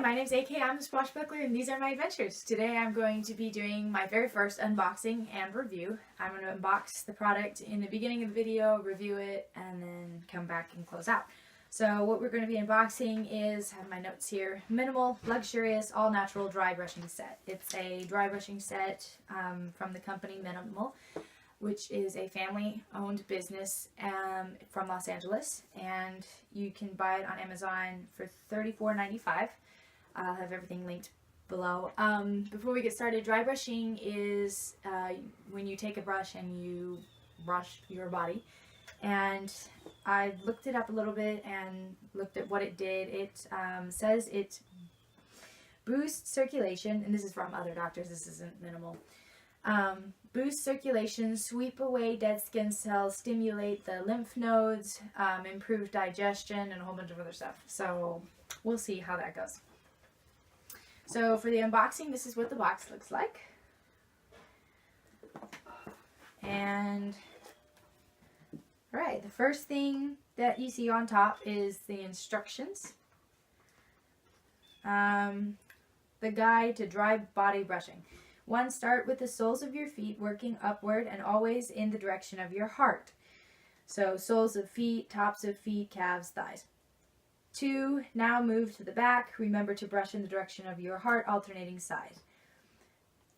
my name's AK, I'm the Swashbuckler, and these are my adventures. Today I'm going to be doing my very first unboxing and review. I'm going to unbox the product in the beginning of the video, review it, and then come back and close out. So what we're going to be unboxing is, I have my notes here, Minamul Luxurious All Natural Dry Brushing Set. It's a dry brushing set from the company Minamul, which is a family-owned business from Los Angeles, and you can buy it on Amazon for $34.95. I'll have everything linked below. Before we get started, dry brushing is when you take a brush and you brush your body. And I looked it up a little bit and looked at what it did. It says it boosts circulation, and this is from other doctors, this isn't Minamul. Boost circulation, sweep away dead skin cells, stimulate the lymph nodes, improve digestion, and a whole bunch of other stuff. So we'll see how that goes. So for the unboxing, this is what the box looks like. And alright, the first thing that you see on top is the instructions. The guide to dry body brushing. 1. Start with the soles of your feet working upward and always in the direction of your heart. So soles of feet, tops of feet, calves, thighs. 2. Now move to the back. Remember to brush in the direction of your heart, alternating sides.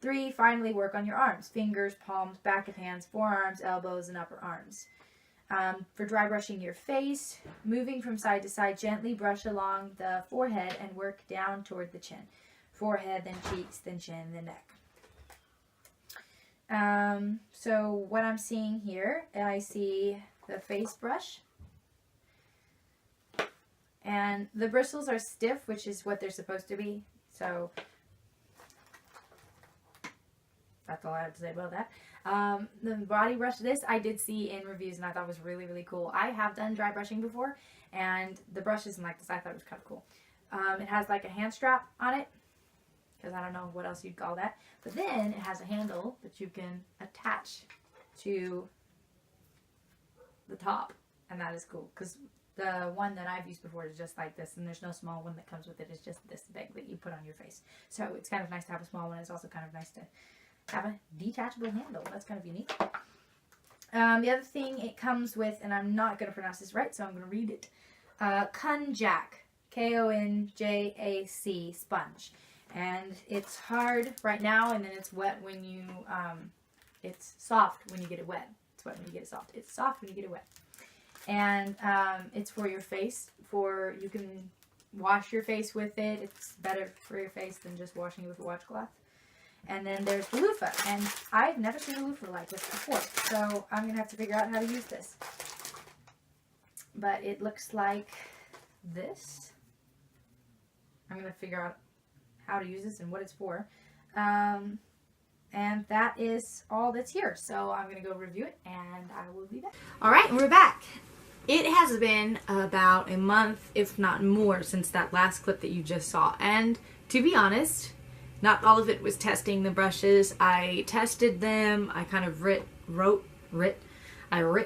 3. Finally work on your arms, fingers, palms, back of hands, forearms, elbows, and upper arms. For dry brushing your face, moving from side to side, gently brush along the forehead and work down toward the chin. Forehead, then cheeks, then chin, then neck. So what I'm seeing here, I see the face brush, and the bristles are stiff, which is what they're supposed to be. So that's all I have to say about that. The body brush, this I did see in reviews and I thought was really, really cool. I have done dry brushing before, and the brush isn't like this. I thought it was kind of cool. It has like a hand strap on it, because I don't know what else you'd call that. But then it has a handle that you can attach to the top, and that is cool, because the one that I've used before is just like this, and there's no small one that comes with it. It's just this big that you put on your face. So it's kind of nice to have a small one. It's also kind of nice to have a detachable handle. That's kind of unique. The other thing it comes with, and I'm not going to pronounce this right, so I'm going to read it. Konjac, Konjac sponge. And it's hard right now, and then it's wet when you, it's soft when you get it wet. It's wet when you get it soft. It's soft when you get it wet. And it's for your face. You can wash your face with it. It's better for your face than just washing it with a washcloth. And then there's the loofah. And I've never seen a loofah like this before. So I'm going to have to figure out how to use this. But it looks like this. I'm going to figure out how to use this and what it's for. And that is all that's here. So I'm going to go review it, and I will be back. Alright, we're back. It has been about a month, if not more, since that last clip that you just saw. And to be honest, not all of it was testing the brushes. I tested them. I kind of wrote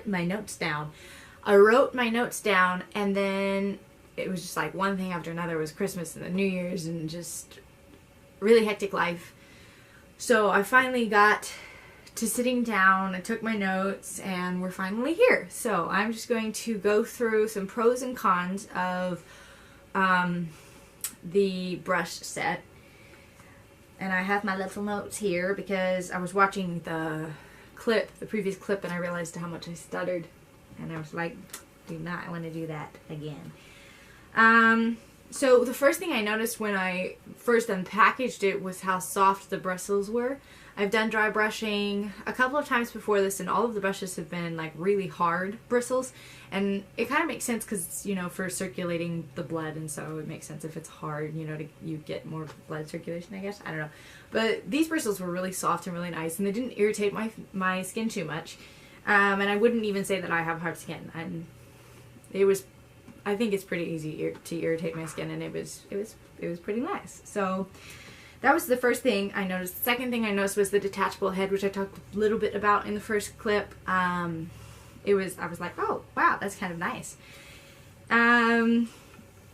my notes down. I wrote my notes down, and then it was just like one thing after another. It was Christmas and the New Year's and just really hectic life. So I finally got to sitting down, I took my notes, and we're finally here. So I'm just going to go through some pros and cons of the brush set. And I have my little notes here because I was watching the previous clip, and I realized how much I stuttered. And I was like, do not want to do that again. So the first thing I noticed when I first unpackaged it was how soft the bristles were. I've done dry brushing a couple of times before this, and all of the brushes have been like really hard bristles. And it kind of makes sense because, you know, for circulating the blood, and so it makes sense if it's hard, you know, you get more blood circulation, I guess. I don't know. But these bristles were really soft and really nice, and they didn't irritate my skin too much. And I wouldn't even say that I have hard skin. And I think it's pretty easy to irritate my skin, and it was pretty nice. So that was the first thing I noticed. The second thing I noticed was the detachable head, which I talked a little bit about in the first clip. I was like, oh wow, that's kind of nice.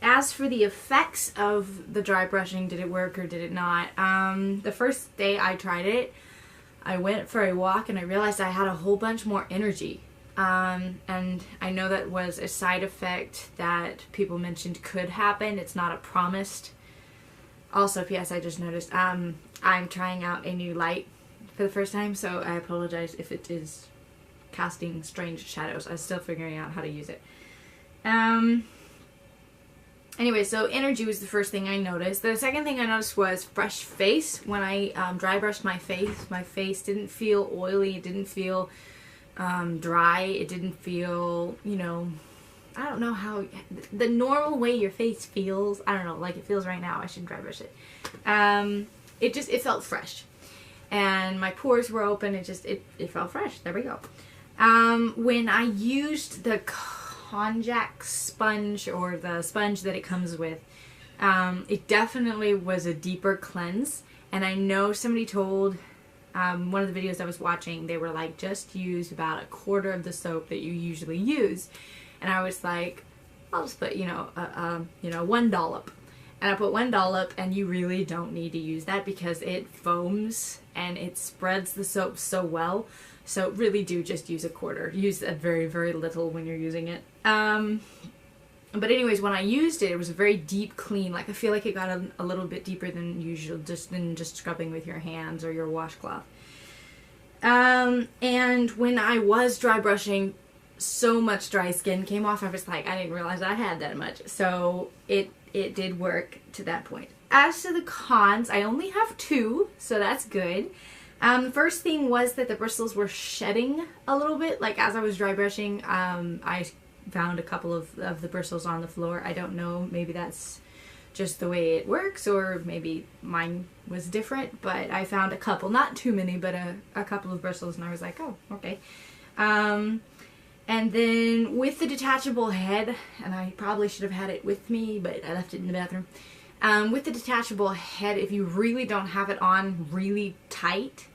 as for the effects of the dry brushing, did it work or did it not? The first day I tried it, I went for a walk and I realized I had a whole bunch more energy. And I know that was a side effect that people mentioned could happen. It's not a promised. Also, P.S. I just noticed I'm trying out a new light for the first time, so I apologize if it is casting strange shadows. I'm still figuring out how to use it. Anyway, so energy was the first thing I noticed. The second thing I noticed was fresh face. When I dry brushed my face didn't feel oily. It didn't feel dry. It didn't feel, you know, I don't know how, the normal way your face feels. I don't know, like it feels right now. I should dry brush it. It felt fresh. And my pores were open. It felt fresh. There we go. When I used the konjac sponge, or the sponge that it comes with, it definitely was a deeper cleanse. And I know somebody told, one of the videos I was watching, they were like, just use about a quarter of the soap that you usually use. And I was like, I'll just put, 1 dollop. And I put 1 dollop, and you really don't need to use that because it foams and it spreads the soap so well. So really do just use a quarter. Use a very, very little when you're using it. But anyways, when I used it, it was a very deep clean. Like I feel like it got a little bit deeper than usual, just scrubbing with your hands or your washcloth. And when I was dry brushing, so much dry skin came off. I was like, I didn't realize I had that much. So it did work to that point. As to the cons, I only have 2, so that's good. The first thing was that the bristles were shedding a little bit. Like as I was dry brushing, I found a couple of the bristles on the floor. I don't know, maybe that's just the way it works, or maybe mine was different, but I found a couple, not too many, but a couple of bristles, and I was like, oh, okay. And then with the detachable head, and I probably should have had it with me, but I left it in the bathroom. With the detachable head, if you really don't have it on really tight,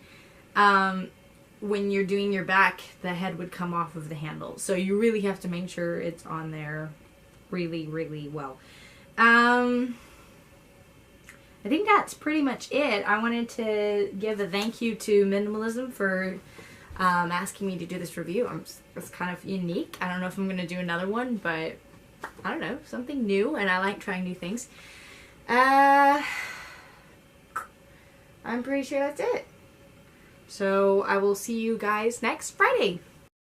when you're doing your back, the head would come off of the handle. So you really have to make sure it's on there really, really well. I think that's pretty much it. I wanted to give a thank you to Minimalism for asking me to do this review. It's kind of unique. I don't know if I'm going to do another one, but I don't know, something new, and I like trying new things. I'm pretty sure that's it. So I will see you guys next Friday.